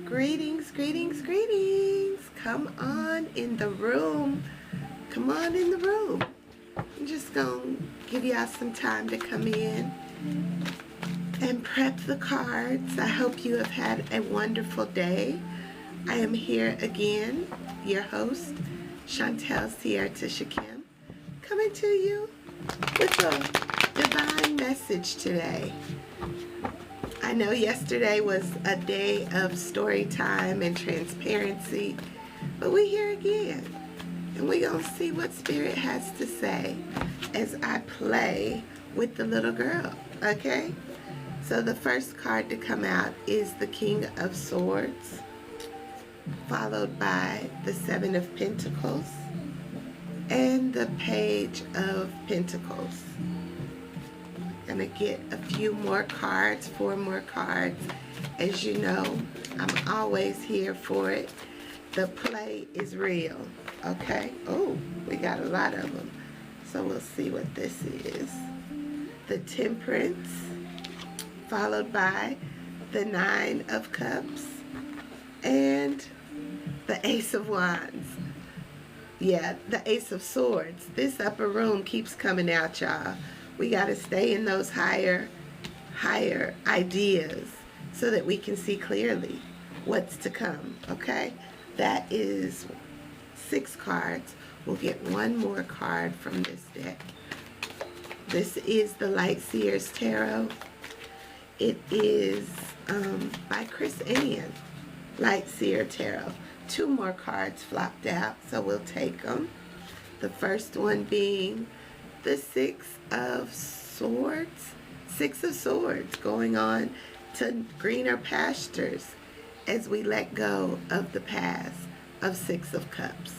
Greetings, greetings, greetings. Come on in the room. Come on in the room. I'm just going to give y'all some time to come in and prep the cards. I hope you have had a wonderful day. I am here again, your host, Chantel Sierra Tisha Kim, coming to you with a divine message today. I know yesterday was a day of story time and transparency, but we're here again, and we're going to see what Spirit has to say as I play with the little girl, okay? So the first card to come out is the King of Swords, followed by the Seven of Pentacles and the Page of Pentacles. Gonna get a few more cards, 4 more cards. As you know, I'm always here for it. The play is real, okay? Oh, we got a lot of them. So we'll see what this is. The Temperance, followed by the Nine of Cups and the Ace of Wands. Yeah, the Ace of Swords. This upper room keeps coming out, y'all. We got to stay in those higher ideas so that we can see clearly what's to come, okay? That is 6 cards. We'll get one more card from this deck. This is the Light Seers Tarot. It is by Chris Ann, Light Seer Tarot. 2 more cards flopped out, so we'll take them. The first one being the Six of Swords. 6 of Swords, going on to greener pastures as we let go of the past of 6 of Cups.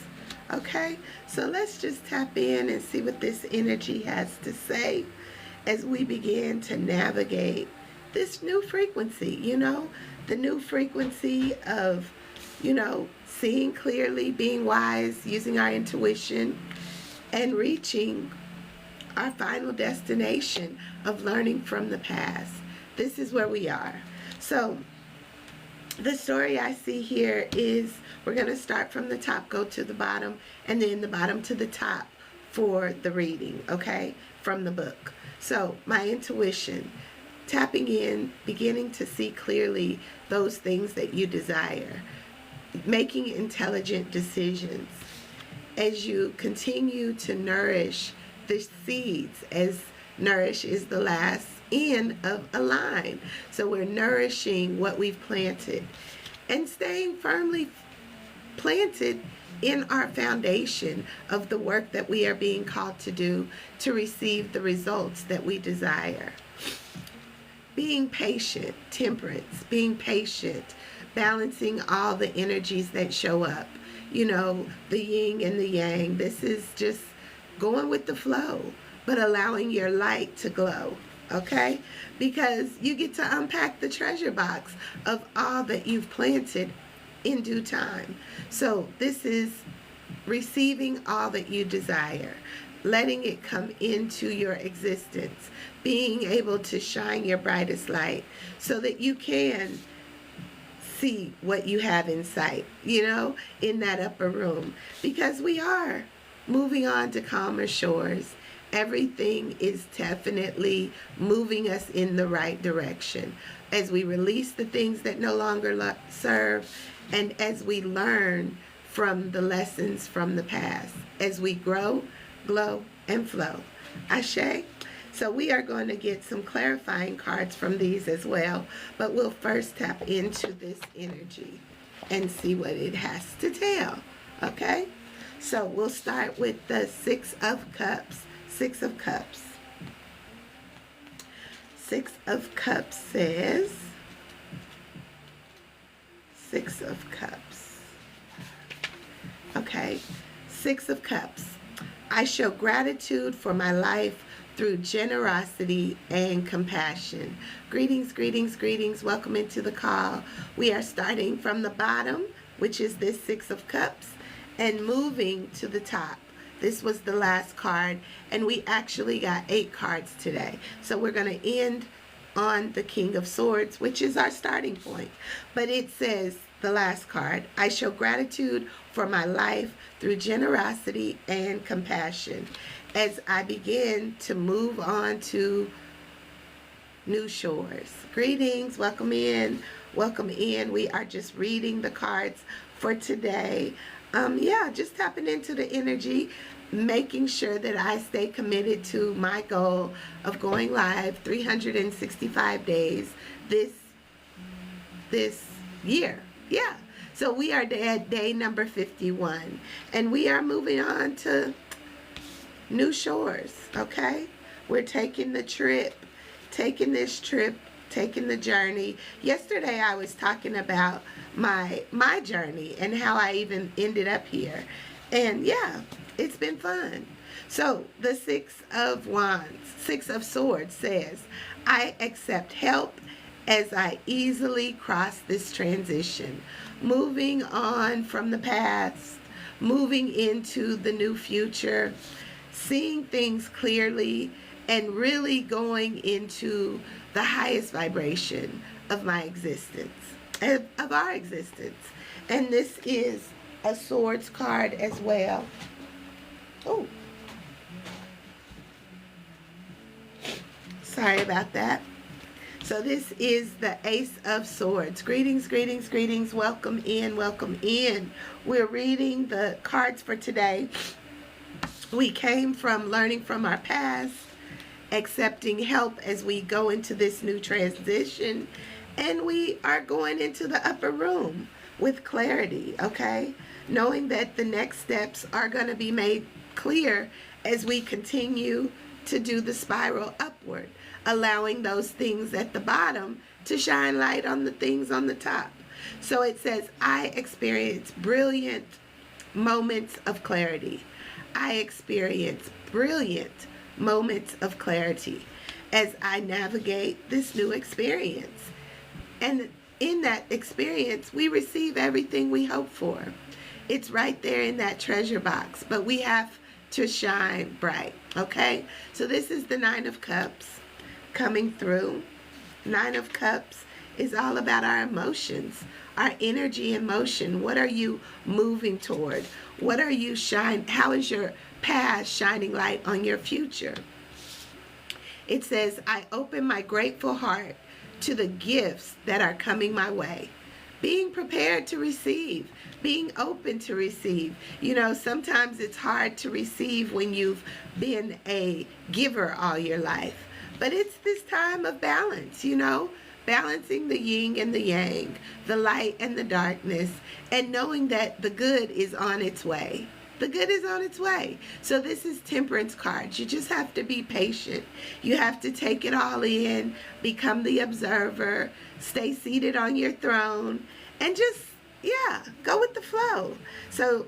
Okay, so let's just tap in and see what this energy has to say as we begin to navigate this new frequency, the new frequency of, seeing clearly, being wise, using our intuition, and reaching our final destination of learning from the past. This is where we are. So the story I see here is, we're going to start from the top, go to the bottom, and then the bottom to the top for the reading, okay, from the book. So my intuition, tapping in, beginning to see clearly those things that you desire, making intelligent decisions as you continue to nourish the seeds, as nourish is the last end of a line. So we're nourishing what we've planted and staying firmly planted in our foundation of the work that we are being called to do to receive the results that we desire. Being patient, temperance, being patient, balancing all the energies that show up, the yin and the yang. This is just going with the flow, but allowing your light to glow, okay? Because you get to unpack the treasure box of all that you've planted in due time. So this is receiving all that you desire, letting it come into your existence, being able to shine your brightest light so that you can see what you have in sight, in that upper room. Because we are moving on to calmer shores. Everything is definitely moving us in the right direction as we release the things that no longer serve, and as we learn from the lessons from the past, as we grow, glow, and flow. Ashe. So we are going to get some clarifying cards from these as well, but we'll first tap into this energy and see what it has to tell, okay? So we'll start with the 6 of Cups. 6 of Cups. 6 of Cups says, 6 of Cups. Okay, 6 of Cups. I show gratitude for my life through generosity and compassion. Greetings, greetings, greetings. Welcome into the call. We are starting from the bottom, which is this 6 of Cups, and moving to the top. This was the last card, and we actually got 8 cards today. So we're going to end on the King of Swords, which is our starting point. But it says, the last card, I show gratitude for my life through generosity and compassion as I begin to move on to new shores. Greetings, welcome in, welcome in. We are just reading the cards for today. Just tapping into the energy, making sure that I stay committed to my goal of going live 365 days this year. Yeah. So we are at day number 51, and we are moving on to new shores, okay? We're taking the trip, taking this trip, taking the journey. Yesterday I was talking about my journey and how I even ended up here. And yeah, it's been fun. So the Six of Swords says, I accept help as I easily cross this transition, moving on from the past, moving into the new future, seeing things clearly, and really going into the highest vibration of my existence, of our existence. And this is a Swords card as well. Oh, sorry about that. So this is the Ace of Swords. Greetings, greetings, greetings. Welcome in, welcome in. We're reading the cards for today. We came from learning from our past, accepting help as we go into this new transition, and we are going into the upper room with clarity, okay? Knowing that the next steps are going to be made clear as we continue to do the spiral upward, allowing those things at the bottom to shine light on the things on the top. So it says, I experience brilliant moments of clarity. I experience brilliant moments of clarity as I navigate this new experience. And in that experience, we receive everything we hope for. It's right there in that treasure box, but we have to shine bright, okay? So this is the Nine of Cups coming through. Nine of Cups is all about our emotions, our energy and motion. What are you moving toward? What are you how is your past shining light on your future? It says, I open my grateful heart to the gifts that are coming my way. Being prepared to receive, being open to receive. You know, sometimes it's hard to receive when you've been a giver all your life. But it's this time of balance, you know, balancing the yin and the yang, the light and the darkness, and knowing that the good is on its way. The good is on its way. So this is Temperance cards. You just have to be patient. You have to take it all in, become the observer, stay seated on your throne, and just, go with the flow. So,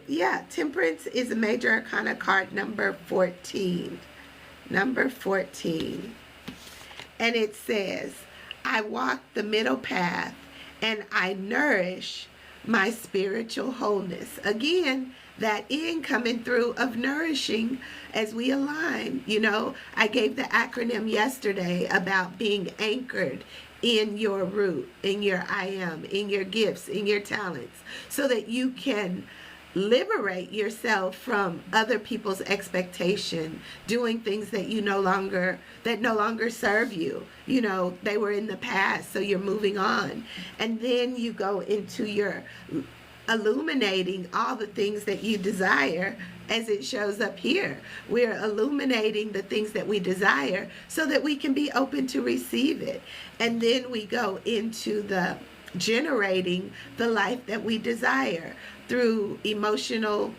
Temperance is a major arcana card number 14. Number 14. And it says, I walk the middle path and I nourish my spiritual wholeness. Again, that in coming through of nourishing as we align. You know, I gave the acronym yesterday about being anchored in your root, in your I am, in your gifts, in your talents, so that you can liberate yourself from other people's expectation, doing things that no longer serve you. You know, they were in the past, so you're moving on. And then you go into your illuminating all the things that you desire as it shows up here. We're illuminating the things that we desire so that we can be open to receive it. And then we go into the generating the life that we desire through emotional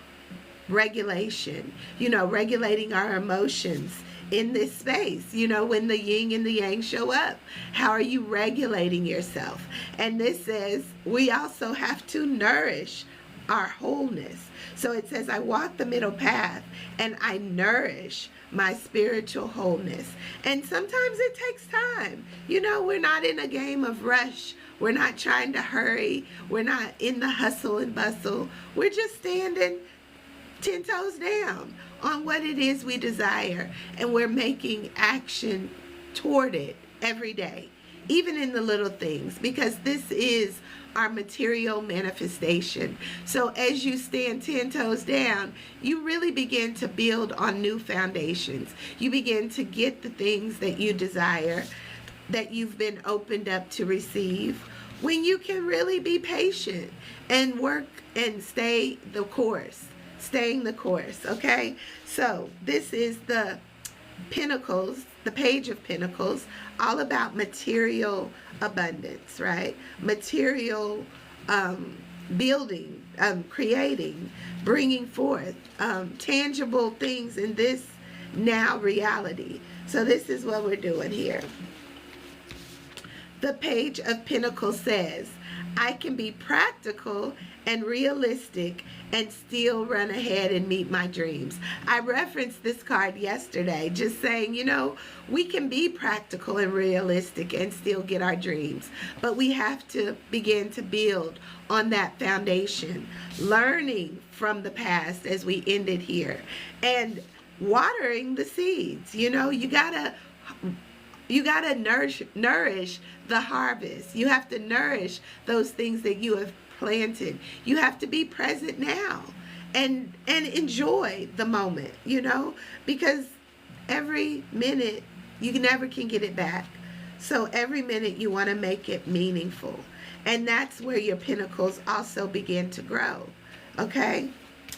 regulation, regulating our emotions in this space, when the yin and the yang show up. How are you regulating yourself? And this says we also have to nourish our wholeness. So it says, I walk the middle path and I nourish my spiritual wholeness. And sometimes it takes time. We're not in a game of rush. We're not trying to hurry. We're not in the hustle and bustle. We're just standing 10 toes down on what it is we desire. And we're making action toward it every day. even in the little things, because this is our material manifestation. So as you stand 10 toes down, you really begin to build on new foundations. You begin to get the things that you desire, that you've been opened up to receive, when you can really be patient and work and stay the course, staying the course, okay? So this is the Pentacles, the Page of Pentacles, all about material abundance, right? Material building, creating, bringing forth tangible things in this now reality. So this is what we're doing here. The Page of Pentacles says, I can be practical and realistic and still run ahead and meet my dreams. I referenced this card yesterday, just saying, you know, we can be practical and realistic and still get our dreams, but we have to begin to build on that foundation, learning from the past as we ended here, and watering the seeds. You know, you gotta nourish the harvest. You have to nourish those things that you have planted. You have to be present now and enjoy the moment, you know, because every minute you never can get it back. So every minute you want to make it meaningful. And that's where your pentacles also begin to grow. Okay?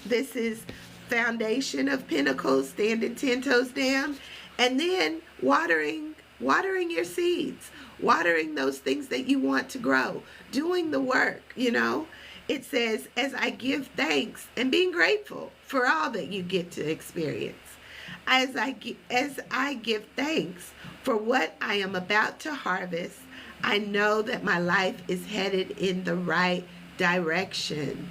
This is foundation of pentacles, standing 10 toes down, and then watering your seeds, watering those things that you want to grow, doing the work, you know. It says, as I give thanks and being grateful for all that you get to experience. As I give thanks for what I am about to harvest, I know that my life is headed in the right direction.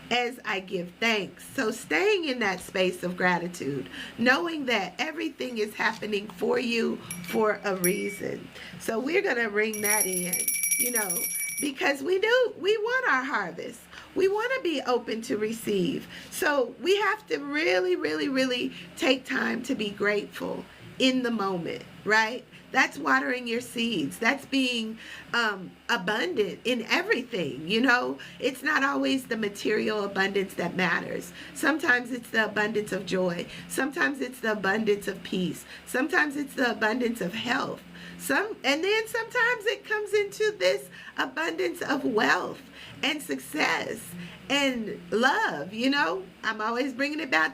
As I give thanks. So staying in that space of gratitude, knowing that everything is happening for you for a reason. So we're going to ring that in, you know, because we want our harvest. We want to be open to receive. So we have to really, really, really take time to be grateful in the moment, right? That's watering your seeds. That's being abundant in everything, you know. It's not always the material abundance that matters. Sometimes it's the abundance of joy. Sometimes it's the abundance of peace. Sometimes it's the abundance of health. And then sometimes it comes into this abundance of wealth and success and love, you know. I'm always bringing it back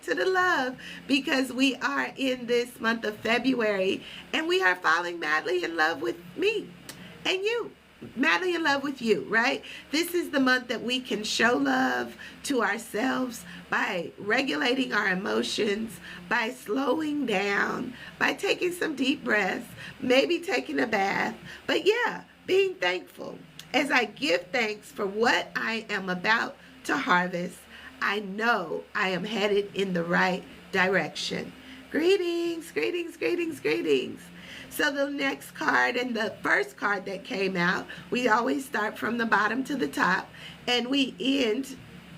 to the love, because we are in this month of February and we are falling madly in love with me and you, madly in love with you, right? This is the month that we can show love to ourselves by regulating our emotions, by slowing down, by taking some deep breaths, maybe taking a bath, but yeah, being thankful. As I give thanks for what I am about to harvest, I know I am headed in the right direction. Greetings, greetings, greetings, greetings. So the next card, and the first card that came out, we always start from the bottom to the top, and we end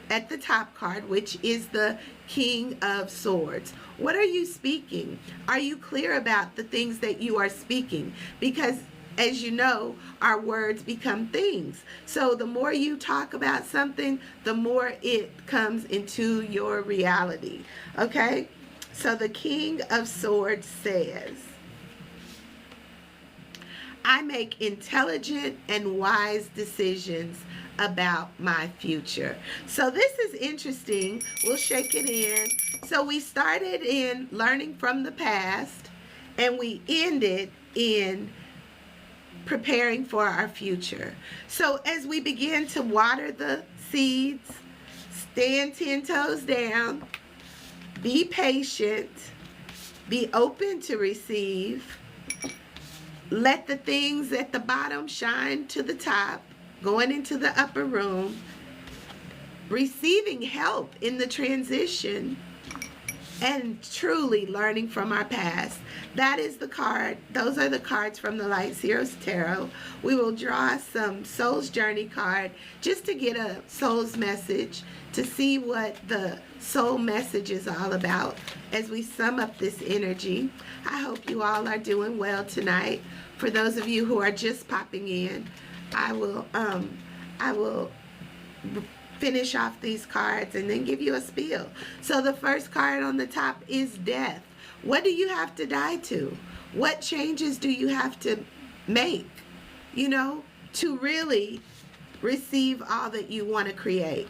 at the top card, which is the King of Swords. What are you speaking? Are you clear about the things that you are speaking? Because as you know, our words become things. So the more you talk about something, the more it comes into your reality. Okay? So the King of Swords says, I make intelligent and wise decisions about my future. So this is interesting. We'll shake it in. So we started in learning from the past, and we ended in preparing for our future. So as we begin to water the seeds, stand 10 toes down, be patient, be open to receive, let the things at the bottom shine to the top, going into the upper room, receiving help in the transition, and truly learning from our past. That is the card. Those are the cards from the Light Zeros Tarot. We will draw some Soul's Journey card just to get a soul's message, to see what the soul message is all about as we sum up this energy. I hope you all are doing well tonight. For those of you who are just popping in, I will finish off these cards and then give you a spiel. So the first card on the top is death. What do you have to die to? What changes do you have to make, you know, to really receive all that you want to create?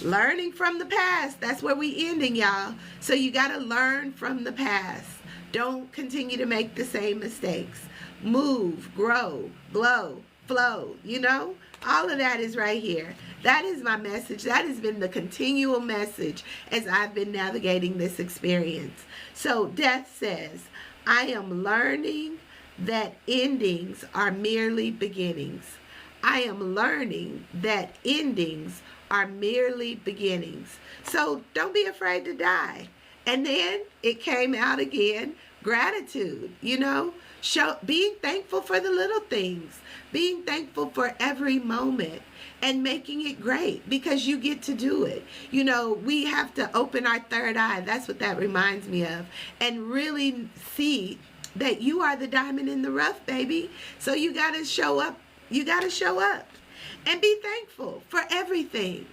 Learning from the past. That's where we ending, y'all. So you got to learn from the past. Don't continue to make the same mistakes. Move, grow, glow, flow, you know? All of that is right here. That is my message. That has been the continual message as I've been navigating this experience. So death says, I am learning that endings are merely beginnings. I am learning that endings are merely beginnings. So don't be afraid to die. And then it came out again, gratitude, you know, being thankful for the little things, being thankful for every moment and making it great because you get to do it. You know, we have to open our third eye. That's what that reminds me of. And really see that you are the diamond in the rough, baby. So you got to show up. You got to show up and be thankful for everything.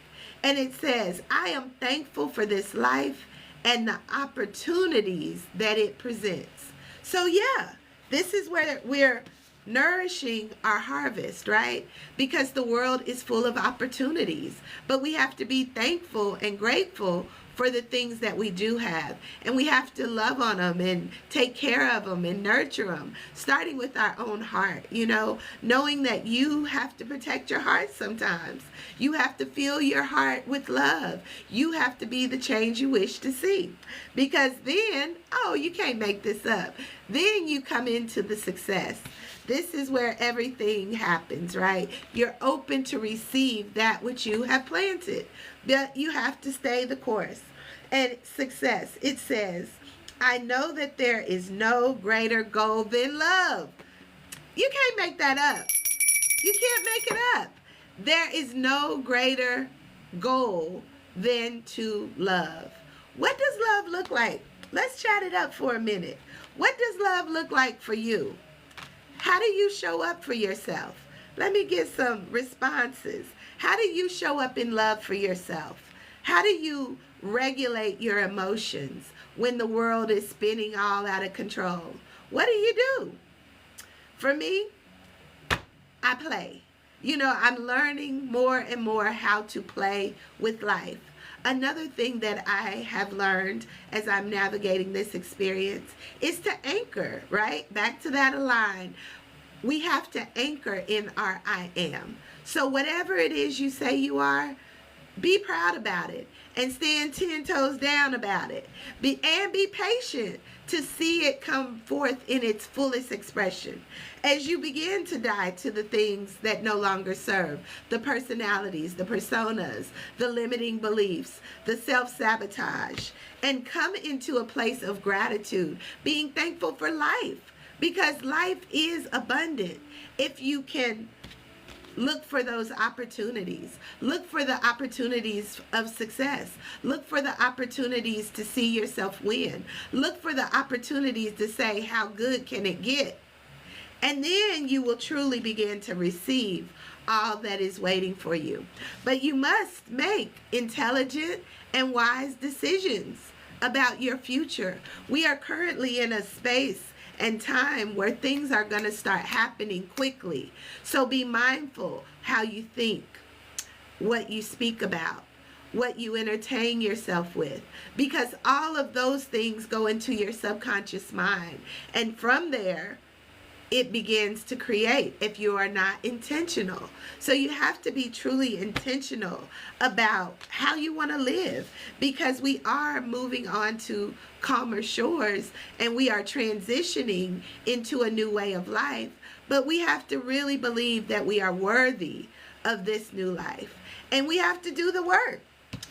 And it says, I am thankful for this life and the opportunities that it presents. So yeah, this is where we're nourishing our harvest, right? Because the world is full of opportunities, but we have to be thankful and grateful for the things that we do have, and we have to love on them and take care of them and nurture them, starting with our own heart, you know, knowing that you have to protect your heart sometimes. You have to fill your heart with love. You have to be the change you wish to see, because then, oh, you can't make this up. Then you come into the success. This is where everything happens, right? You're open to receive that which you have planted, but you have to stay the course. And success, it says, I know that there is no greater goal than love. You can't make that up. You can't make it up. There is no greater goal than to love. What does love look like? Let's chat it up for a minute. What does love look like for you? How do you show up for yourself? Let me get some responses. How do you show up in love for yourself? How do you regulate your emotions when the world is spinning all out of control? What do you do? For me, I play. You know, I'm learning more and more how to play with life. Another thing that I have learned as I'm navigating this experience is to anchor, right? Back to that align. We have to anchor in our I am. So whatever it is you say you are, be proud about it and stand 10 toes down about it. Be patient to see it come forth in its fullest expression. As you begin to die to the things that no longer serve, the personalities, the personas, the limiting beliefs, the self-sabotage, and come into a place of gratitude, being thankful for life, because life is abundant. If you can look for those opportunities. Look for the opportunities of success. Look for the opportunities to see yourself win. Look for the opportunities to say, how good can it get? And then you will truly begin to receive all that is waiting for you. But you must make intelligent and wise decisions about your future. We are currently in a space and time where things are going to start happening quickly. So be mindful how you think, what you speak about, what you entertain yourself with, because all of those things go into your subconscious mind. And from there, it begins to create if you are not intentional. So you have to be truly intentional about how you want to live, because we are moving on to calmer shores and we are transitioning into a new way of life. But we have to really believe that we are worthy of this new life, and we have to do the work.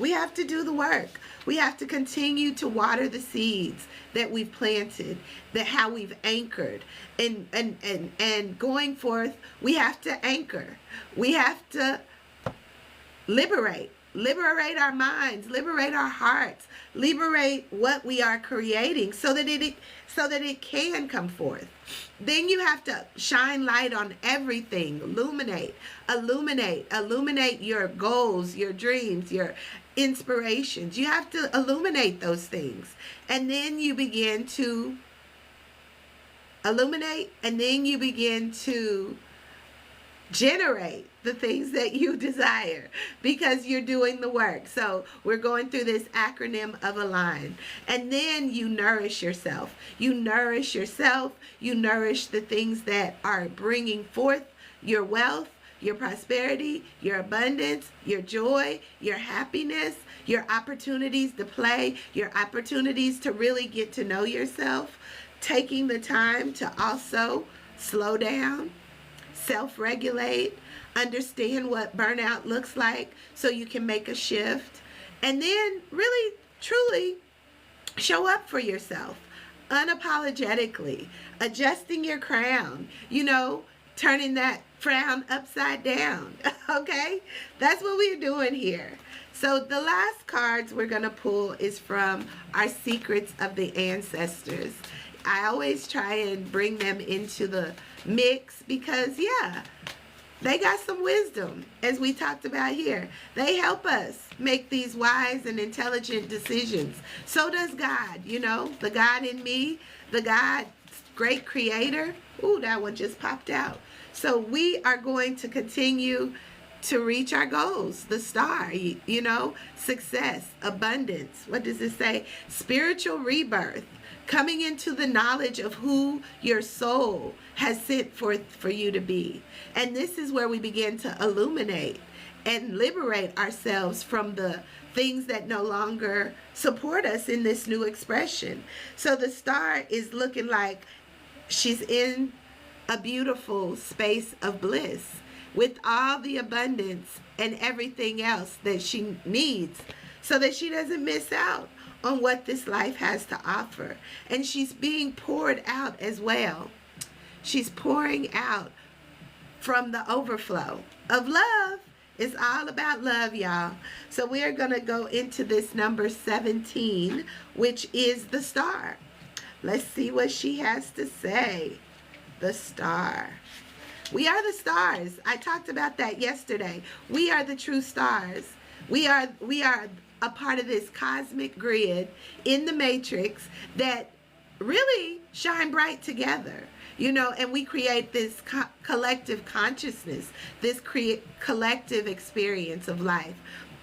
We have to do the work. We have to continue to water the seeds that we've planted, that how we've anchored. And going forth, we have to anchor. We have to liberate our minds, liberate our hearts, liberate what we are creating so that it can come forth. Then you have to shine light on everything. Illuminate your goals, your dreams, your inspirations. You have to illuminate those things. And then you begin to illuminate, and then you begin to generate the things that you desire, because you're doing the work. So we're going through this acronym of align. And then you nourish yourself. You nourish yourself. You nourish the things that are bringing forth your wealth, your prosperity, your abundance, your joy, your happiness, your opportunities to play, your opportunities to really get to know yourself. Taking the time to also slow down, self-regulate, understand what burnout looks like so you can make a shift, and then really, truly show up for yourself unapologetically, adjusting your crown, turning that frown upside down. Okay? That's what we're doing here. So the last cards we're going to pull is from our Secrets of the Ancestors. I always try and bring them into the mix because, they got some wisdom, as we talked about here. They help us make these wise and intelligent decisions. So does God, the God in me, the God, great creator. Ooh, that one just popped out. So we are going to continue to reach our goals. The star, success, abundance. What does it say? Spiritual rebirth. Coming into the knowledge of who your soul has sent forth for you to be. And this is where we begin to illuminate and liberate ourselves from the things that no longer support us in this new expression. So the star is looking like she's in a beautiful space of bliss with all the abundance and everything else that she needs so that she doesn't miss out on what this life has to offer. And she's being poured out as well. She's pouring out from the overflow of love. It's all about love, y'all. So we are going to go into this number 17, which is the star. Let's see what she has to say. The star. We are the stars. I talked about that yesterday. We are the true stars. We are a part of this cosmic grid in the matrix that really shine bright together, and we create this collective consciousness, this collective experience of life.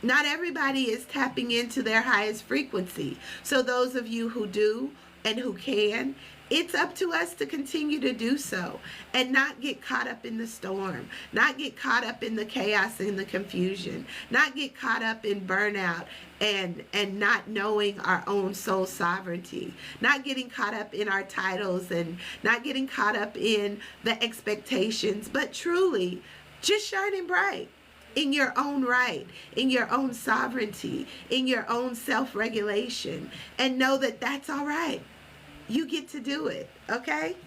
Not everybody is tapping into their highest frequency. So those of you who do and who can, it's up to us to continue to do so and not get caught up in the storm, not get caught up in the chaos and the confusion, not get caught up in burnout and not knowing our own soul sovereignty, not getting caught up in our titles and not getting caught up in the expectations, but truly just shining bright in your own right, in your own sovereignty, in your own self-regulation, and know that that's all right. You get to do it, okay?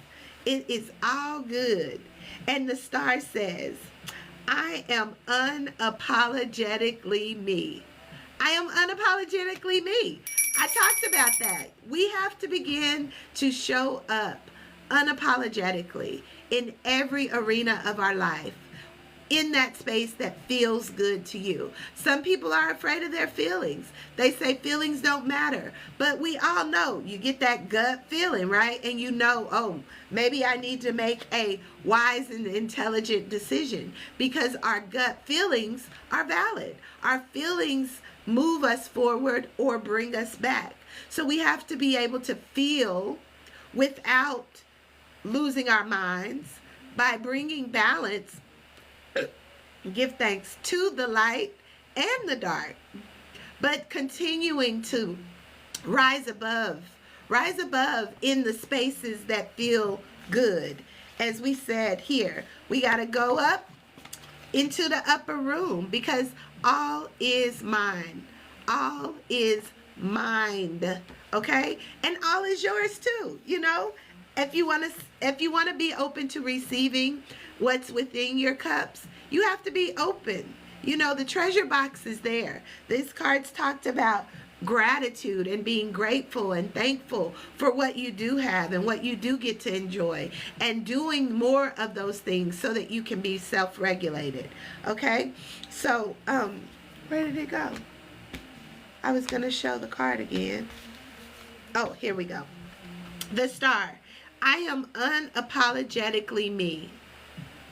It is all good. And the star says, I am unapologetically me. I am unapologetically me. I talked about that. We have to begin to show up unapologetically in every arena of our life, in that space that feels good to you. Some people are afraid of their feelings. They say feelings don't matter. But we all know, you get that gut feeling, right? And oh, maybe I need to make a wise and intelligent decision, because our gut feelings are valid. Our feelings move us forward or bring us back. So we have to be able to feel without losing our minds by bringing balance. Give thanks to the light and the dark, but continuing to rise above in the spaces that feel good. As we said here, we got to go up into the upper room, because all is mine. all is mind, okay? And all is yours too, you know? If you want to be open to receiving what's within your cups, you have to be open. You know, the treasure box is there. This card's talked about gratitude and being grateful and thankful for what you do have and what you do get to enjoy, and doing more of those things so that you can be self-regulated. Okay? So, where did it go? I was going to show the card again. Oh, here we go. The Star. I am unapologetically me.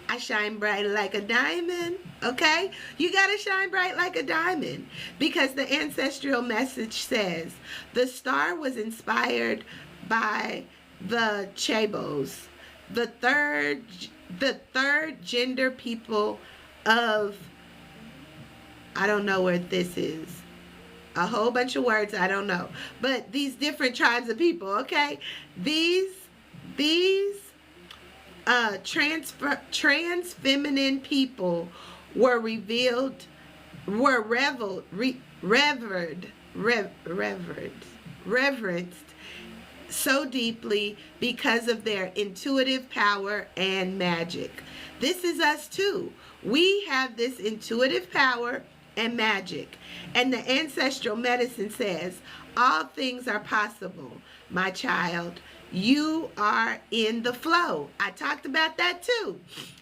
I shine bright like a diamond, okay? You got to shine bright like a diamond, because the ancestral message says the star was inspired by the Chabos, the third gender people of, I don't know where this is. A whole bunch of words, I don't know. But these different tribes of people, okay? These trans feminine people were reverenced so deeply because of their intuitive power and magic. This is us too. We have this intuitive power and magic. And the ancestral medicine says, all things are possible, my child. You are in the flow. I talked about that too.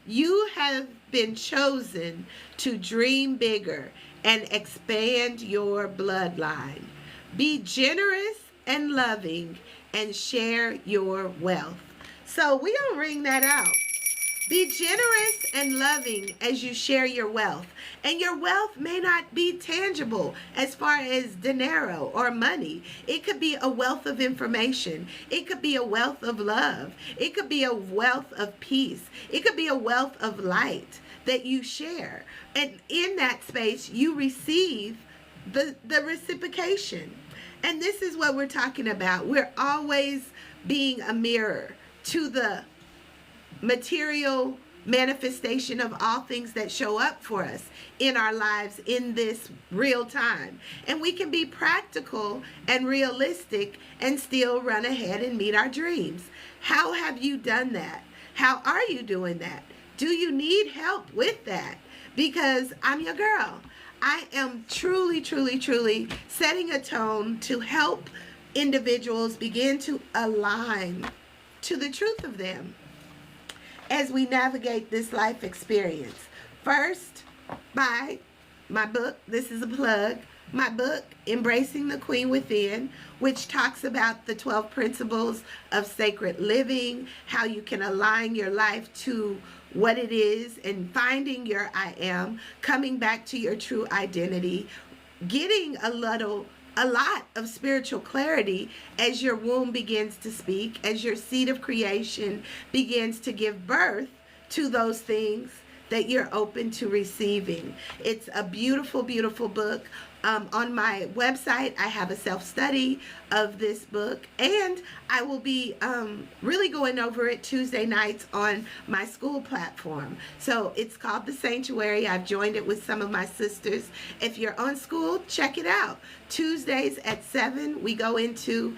You have been chosen to dream bigger and expand your bloodline. Be generous and loving and share your wealth. So we don't ring that out. Be generous and loving as you share your wealth. And your wealth may not be tangible as far as dinero or money. It could be a wealth of information. It could be a wealth of love. It could be a wealth of peace. It could be a wealth of light that you share. And in that space, you receive the reciprocation. And this is what we're talking about. We're always being a mirror to the material manifestation of all things that show up for us in our lives in this real time. And we can be practical and realistic and still run ahead and meet our dreams. How have you done that? How are you doing that? Do you need help with that? Because I'm your girl. I am truly, truly, truly setting a tone to help individuals begin to align to the truth of them as we navigate this life experience. First, by my book, this is a plug, my book, Embracing the Queen Within, which talks about the 12 principles of sacred living, how you can align your life to what it is and finding your I am, coming back to your true identity, getting a lot of spiritual clarity as your womb begins to speak, as your seed of creation begins to give birth to those things that you're open to receiving. It's a beautiful, beautiful book. On my website, I have a self-study of this book, and I will be really going over it Tuesday nights on my school platform. So it's called The Sanctuary. I've joined it with some of my sisters. If you're on school, check it out. Tuesdays at 7, we go into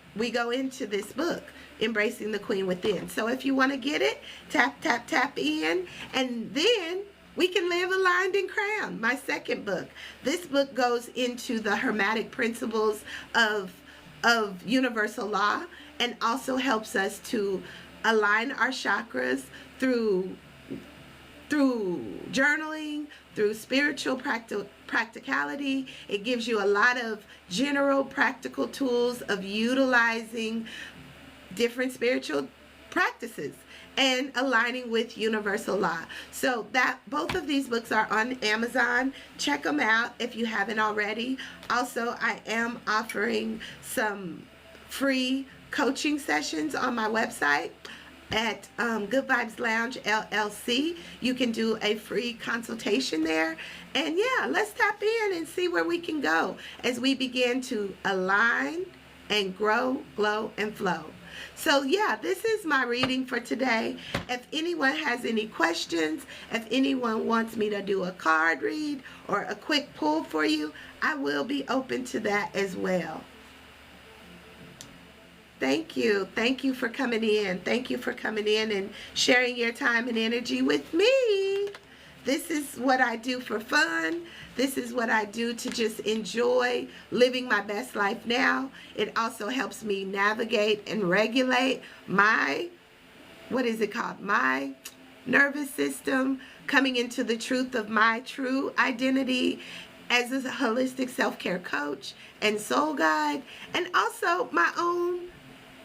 this book, Embracing the Queen Within. So if you want to get it, tap, tap, tap in, and then we can live aligned and crowned. My second book. This book goes into the hermetic principles of universal law, and also helps us to align our chakras through journaling, through spiritual practicality. It gives you a lot of general practical tools of utilizing different spiritual practices and aligning with universal law. So that both of these books are on Amazon. Check them out if you haven't already. Also, I am offering some free coaching sessions on my website at Good Vibes Lounge LLC. You can do a free consultation there. And yeah, let's tap in and see where we can go as we begin to align and grow, glow, and flow. So yeah, this is my reading for today. If anyone has any questions, if anyone wants me to do a card read or a quick pull for you, I will be open to that as well. Thank you. Thank you for coming in. Thank you for coming in and sharing your time and energy with me. This is what I do for fun. This is what I do to just enjoy living my best life now. It also helps me navigate and regulate my, what is it called? My nervous system, coming into the truth of my true identity as a holistic self-care coach and soul guide, and also my own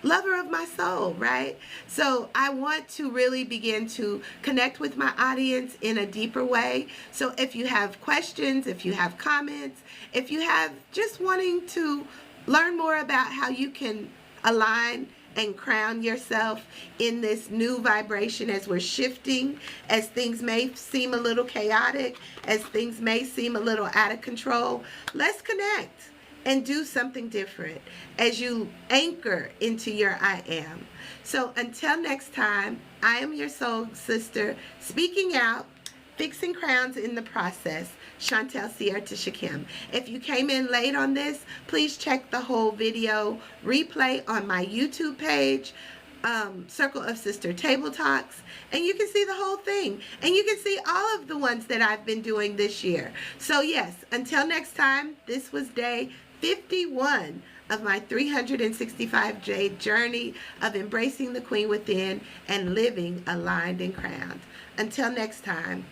lover of my soul, right? So I want to really begin to connect with my audience in a deeper way. So if you have questions, if you have comments, if you have just wanting to learn more about how you can align and crown yourself in this new vibration as we're shifting, as things may seem a little chaotic, as things may seem a little out of control, let's connect and do something different as you anchor into your I am. So until next time, I am your soul sister, speaking out, fixing crowns in the process, Chantel Sierra Tishakim. If you came in late on this, please check the whole video replay on my YouTube page, Circle of Sister Table Talks, and you can see the whole thing, and you can see all of the ones that I've been doing this year. So yes, until next time, this was day 51 of my 365-day journey of embracing the Queen within and living aligned and crowned. Until next time.